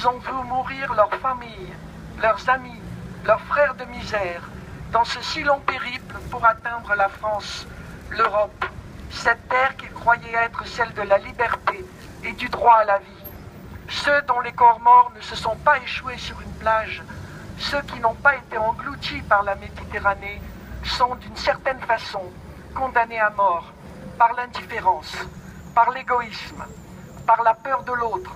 Ils ont vu mourir leurs familles, leurs amis, leurs frères de misère, dans ce si long périple pour atteindre la France, l'Europe, cette terre qu'ils croyaient être celle de la liberté et du droit à la vie. Ceux dont les corps morts ne se sont pas échoués sur une plage, ceux qui n'ont pas été engloutis par la Méditerranée, sont d'une certaine façon condamnés à mort par l'indifférence, par l'égoïsme, par la peur de l'autre,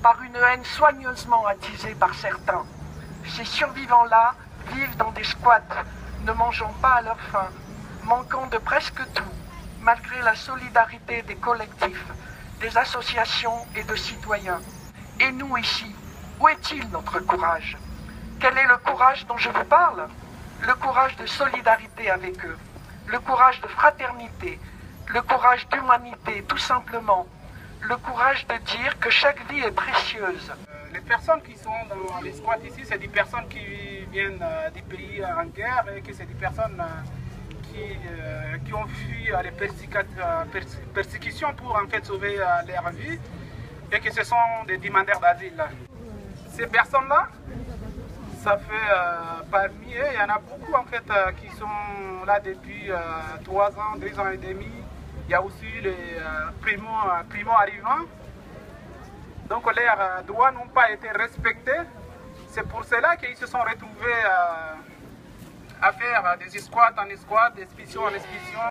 par une haine soigneusement attisée par certains. Ces survivants-là vivent dans des squats, ne mangeant pas à leur faim, manquant de presque tout, malgré la solidarité des collectifs, des associations et de citoyens. Et nous ici, où est-il notre courage? Quel est le courage dont je vous parle? Le courage de solidarité avec eux, le courage de fraternité, le courage d'humanité, tout simplement. Le courage de dire que chaque vie est précieuse. Les personnes qui sont dans les squats ici, c'est des personnes qui viennent des pays en guerre et que c'est des personnes qui ont fui les persécutions pour en fait sauver leur vie et que ce sont des demandeurs d'asile. Ces personnes-là, ça fait parmi eux, il y en a beaucoup en fait qui sont là depuis 3 ans, 2 ans et demi. Il y a aussi les primo-arrivants. Donc leurs droits n'ont pas été respectés. C'est pour cela qu'ils se sont retrouvés à faire des squats en squats, des expéditions en expéditions.